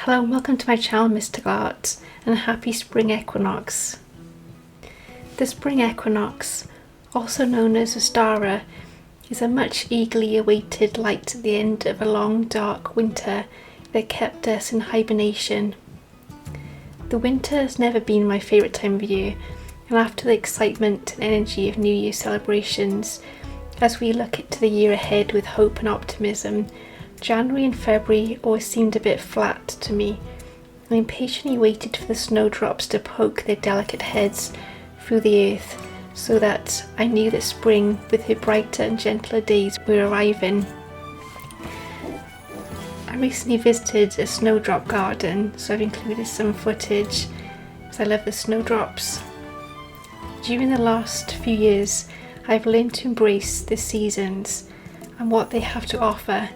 Hello and welcome to my channel Mystical Arts, and a happy spring equinox. The spring equinox, also known as Ostara, is a much eagerly awaited light at the end of a long dark winter that kept us in hibernation. The winter has never been my favourite time of year, and after the excitement and energy of New Year celebrations, as we look into the year ahead with hope and optimism, January and February always seemed a bit flat to me. I impatiently waited for the snowdrops to poke their delicate heads through the earth, so that I knew that spring, with her brighter and gentler days, were arriving. I recently visited a snowdrop garden, so I've included some footage, because I love the snowdrops. During the last few years, I've learned to embrace the seasons and what they have to offer,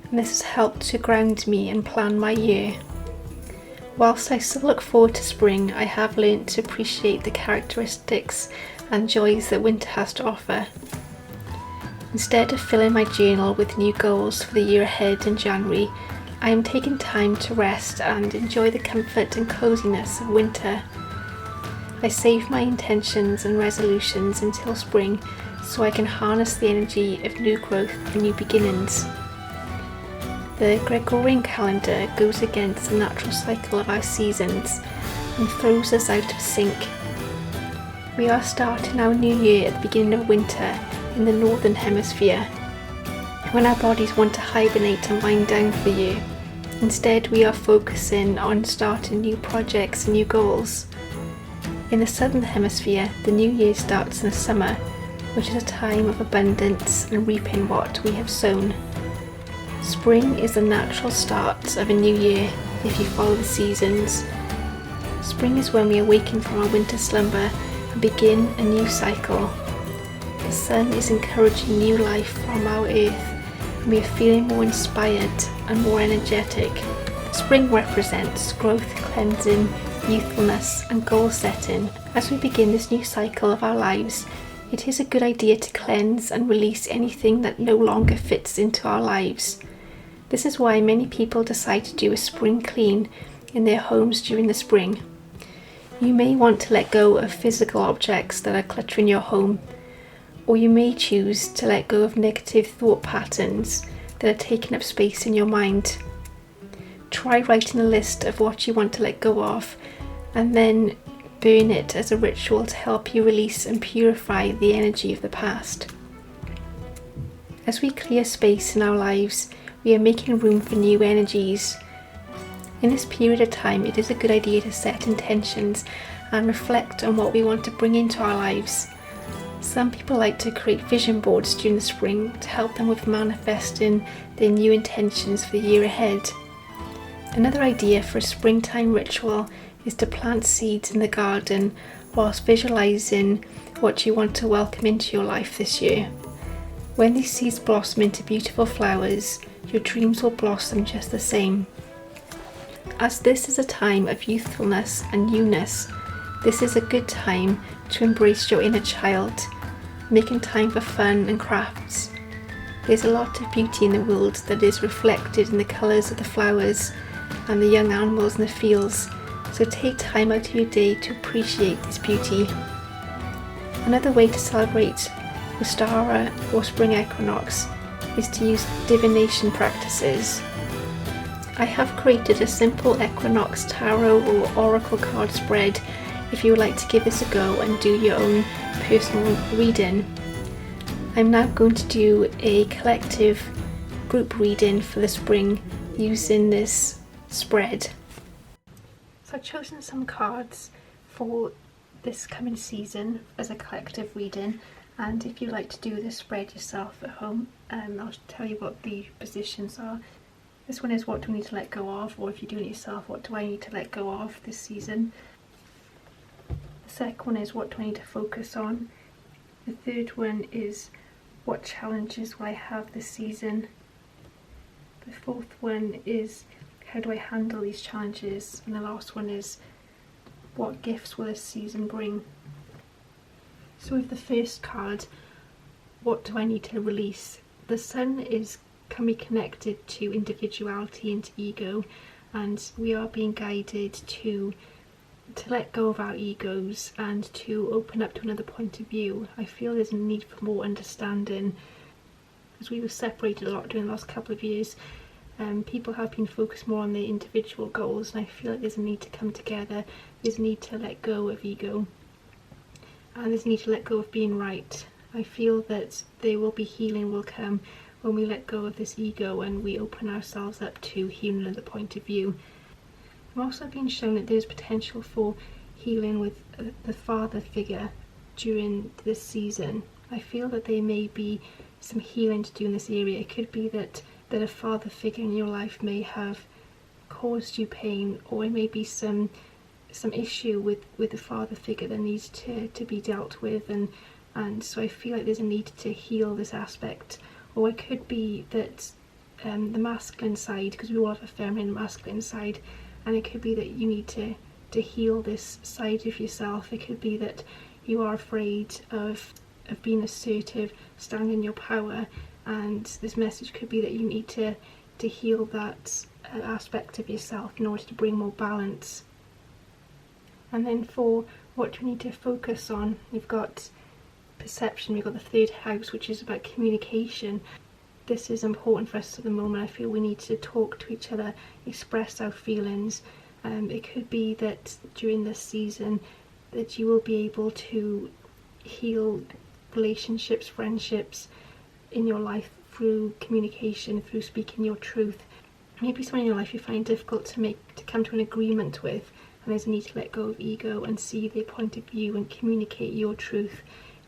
and this has helped to ground me and plan my year. Whilst I still look forward to spring, I have learnt to appreciate the characteristics and joys that winter has to offer. Instead of filling my journal with new goals for the year ahead in January, I am taking time to rest and enjoy the comfort and coziness of winter. I save my intentions and resolutions until spring so I can harness the energy of new growth and new beginnings. The Gregorian calendar goes against the natural cycle of our seasons and throws us out of sync. We are starting our new year at the beginning of winter in the northern hemisphere, when our bodies want to hibernate and wind down for the year. Instead, we are focusing on starting new projects and new goals. In the southern hemisphere, the new year starts in the summer, which is a time of abundance and reaping what we have sown. Spring is the natural start of a new year if you follow the seasons. Spring is when we awaken from our winter slumber and begin a new cycle. The sun is encouraging new life from our earth, and we are feeling more inspired and more energetic. Spring represents growth, cleansing, youthfulness and goal setting. As we begin this new cycle of our lives, it is a good idea to cleanse and release anything that no longer fits into our lives. This is why many people decide to do a spring clean in their homes during the spring. You may want to let go of physical objects that are cluttering your home, or you may choose to let go of negative thought patterns that are taking up space in your mind. Try writing a list of what you want to let go of, and then burn it as a ritual to help you release and purify the energy of the past. As we clear space in our lives, we are making room for new energies. In this period of time, it is a good idea to set intentions and reflect on what we want to bring into our lives. Some people like to create vision boards during the spring to help them with manifesting their new intentions for the year ahead. Another idea for a springtime ritual is to plant seeds in the garden whilst visualising what you want to welcome into your life this year. When these seeds blossom into beautiful flowers, your dreams will blossom just the same. As this is a time of youthfulness and newness, this is a good time to embrace your inner child, making time for fun and crafts. There's a lot of beauty in the world that is reflected in the colours of the flowers and the young animals in the fields, so take time out of your day to appreciate this beauty. Another way to celebrate Ostara or spring equinox is to use divination practices. I have created a simple equinox tarot or oracle card spread if you would like to give this a go and do your own personal reading. I'm now going to do a collective group reading for the spring using this spread. So I've chosen some cards for this coming season as a collective reading, and if you like to do this spread yourself at home, I'll tell you what the positions are. This one is what do I need to let go of, or if you're doing it yourself, what do I need to let go of this season. The second one is what do I need to focus on. The third one is what challenges will I have this season. The fourth one is how do I handle these challenges, and the last one is what gifts will this season bring. So with the first card, what do I need to release? The sun can be connected to individuality and to ego, and we are being guided to let go of our egos and to open up to another point of view. I feel there's a need for more understanding, as we were separated a lot during the last couple of years. People have been focused more on their individual goals, and I feel like there's a need to come together. There's a need to let go of ego, and there's a need to let go of being right. I feel that there will be healing will come when we let go of this ego and we open ourselves up to hearing another point of view. I've also been shown that there's potential for healing with the father figure during this season. I feel that there may be some healing to do in this area. It could be that a father figure in your life may have caused you pain, or it may be some issue with the father figure that needs to be dealt with, and so I feel like there's a need to heal this aspect. Or it could be that the masculine side, because we all have a feminine and masculine side, and it could be that you need to heal this side of yourself. It could be that you are afraid of being assertive, standing in your power, and this message could be that you need to heal that aspect of yourself in order to bring more balance. And then for what we need to focus on, we've got perception, we've got the third house, which is about communication. This is important for us at the moment. I feel we need to talk to each other, express our feelings. It could be that during this season that you will be able to heal relationships, friendships in your life through communication, through speaking your truth. Maybe someone in your life you find difficult to come to an agreement with, and there's a need to let go of ego and see their point of view and communicate your truth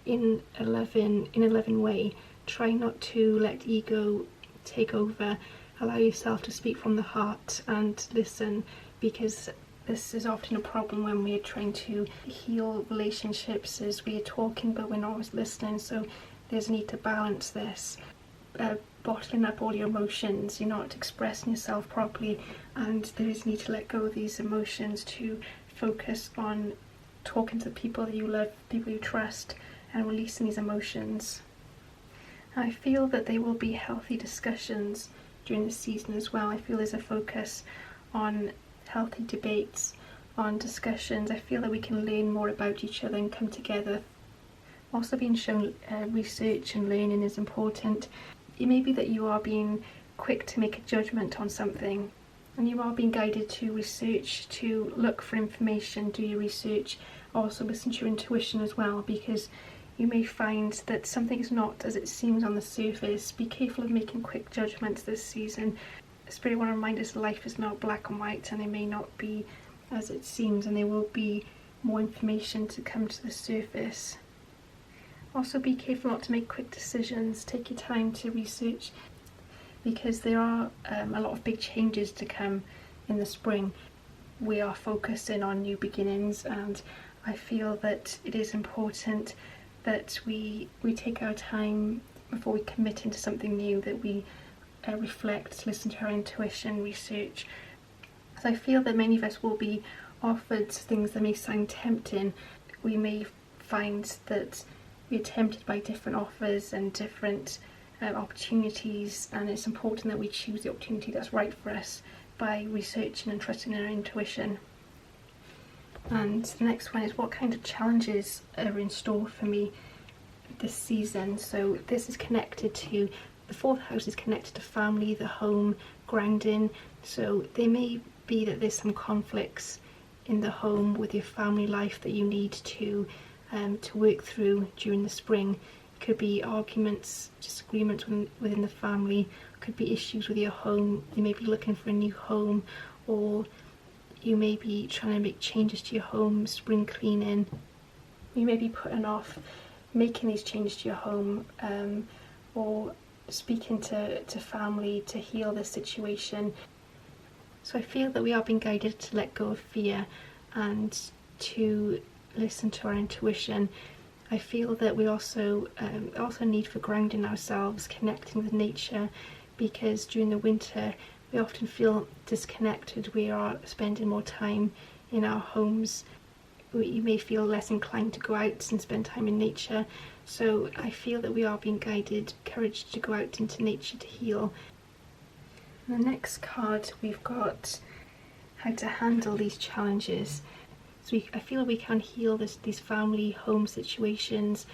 in a loving way. Try not to let ego take over. Allow yourself to speak from the heart and listen, because this is often a problem when we're trying to heal relationships, as we are talking but we're not always listening. So there's a need to balance this. Bottling up all your emotions, you're not expressing yourself properly, and there is a need to let go of these emotions to focus on talking to the people that you love, people you trust, and releasing these emotions. I feel that there will be healthy discussions during this season as well. I feel there's a focus on healthy debates, on discussions. I feel that we can learn more about each other and come together. Also being shown research and learning is important. It may be that you are being quick to make a judgment on something, and you are being guided to research, to look for information, do your research. Also listen to your intuition as well, because you may find that something is not as it seems on the surface. Be careful of making quick judgments this season. Spirit want to remind us life is not black and white, and it may not be as it seems, and there will be more information to come to the surface. Also be careful not to make quick decisions. Take your time to research, because there are a lot of big changes to come in the spring. We are focusing on new beginnings, and I feel that it is important that we take our time before we commit into something new, that we reflect, listen to our intuition, research. So I feel that many of us will be offered things that may sound tempting. We may find that we're tempted by different offers and different opportunities, and it's important that we choose the opportunity that's right for us by researching and trusting our intuition. And the next one is, what kind of challenges are in store for me this season? So this is connected to, the fourth house is connected to family, the home, grounding. So there may be that there's some conflicts in the home with your family life that you need to work through during the spring. It could be arguments, disagreements within the family, could be issues with your home. You may be looking for a new home, or you may be trying to make changes to your home, spring cleaning. You may be putting off making these changes to your home, or speaking to family to heal this situation. So I feel that we are being guided to let go of fear and to listen to our intuition. I feel that we also need for grounding ourselves, connecting with nature, because during the winter we often feel disconnected. We are spending more time in our homes. You may feel less inclined to go out and spend time in nature. So I feel that we are being guided, encouraged to go out into nature to heal. And the next card we've got how to handle these challenges. So I feel we can heal these family, home situations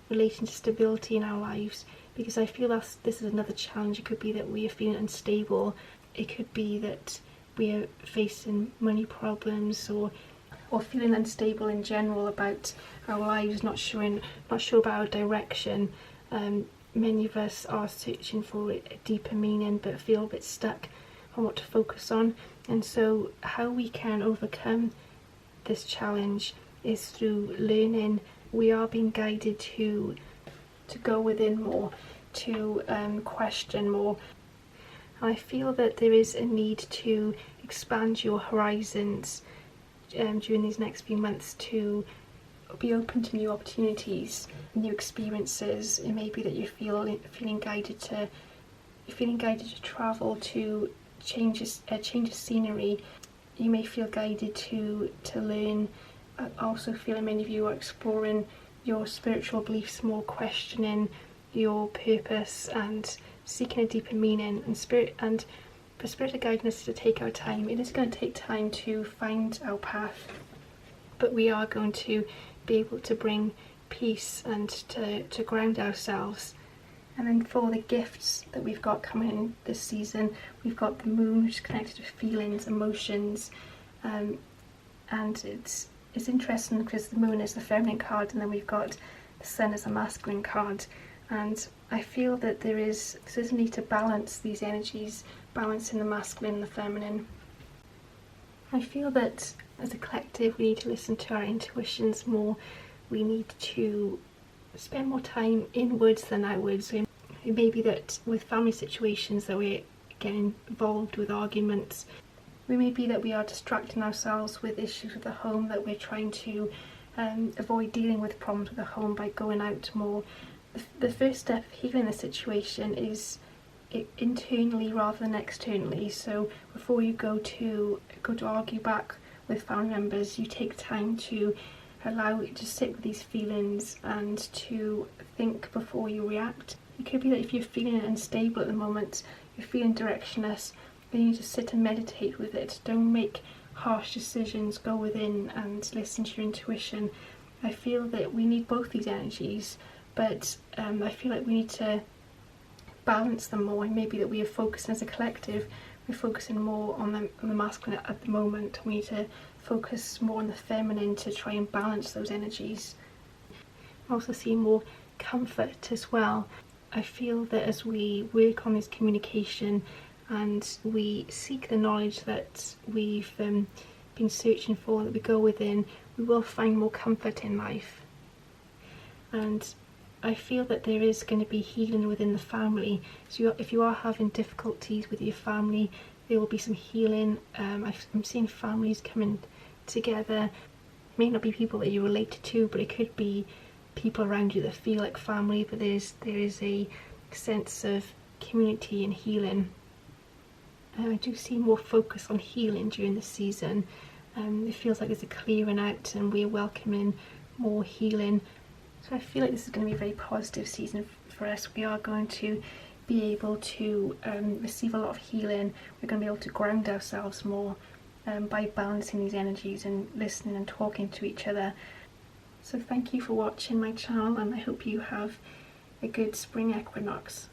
relating to stability in our lives, because I feel this is another challenge. It could be that we are feeling unstable. It could be that we are facing money problems, or feeling unstable in general about our lives, not sure about our direction. Many of us are searching for a deeper meaning but feel a bit stuck on what to focus on. And so how we can overcome this challenge is through learning. We are being guided to go within more, to question more. I feel that there is a need to expand your horizons during these next few months, to be open to new opportunities, new experiences. It may be that you're feeling guided to travel, to change of scenery. You may feel guided to learn. I also feel many of you are exploring your spiritual beliefs more, questioning your purpose and seeking a deeper meaning. And for Spirit are guiding us to take our time. It is going to take time to find our path, but we are going to be able to bring peace and to ground ourselves. And then for the gifts that we've got coming in this season, we've got the moon, which is connected with feelings, emotions, and it's interesting because the moon is the feminine card, and then we've got the sun as a masculine card. And I feel that there's a need to balance these energies, balancing the masculine and the feminine. I feel that as a collective we need to listen to our intuitions more. We need to spend more time inwards than outwards. It may be that with family situations that we're getting involved with arguments. We may be that we are distracting ourselves with issues with the home, that we're trying to avoid dealing with problems with the home by going out more. The first step of healing the situation is internally rather than externally. So before you go to argue back with family members, you take time to sit with these feelings and to think before you react. It could be that if you're feeling unstable at the moment, you're feeling directionless, then you need to sit and meditate with it. Don't make harsh decisions. Go within and listen to your intuition. I feel that we need both these energies, but I feel like we need to balance them more. And maybe that we are focusing as a collective, we're focusing more on the masculine at the moment. We need to focus more on the feminine to try and balance those energies. I also see more comfort as well. I feel that as we work on this communication and we seek the knowledge that we've been searching for, that we go within, we will find more comfort in life. And I feel that there is going to be healing within the family. So if you are having difficulties with your family, there will be some healing. I'm seeing families coming together. It may not be people that you're related to, but it could be people around you that feel like family, but there is a sense of community and healing. I do see more focus on healing during this season. It feels like there's a clearing out and we're welcoming more healing. So I feel like this is going to be a very positive season for us. We are going to be able to receive a lot of healing. We're going to be able to ground ourselves more by balancing these energies and listening and talking to each other. So thank you for watching my channel, and I hope you have a good spring equinox.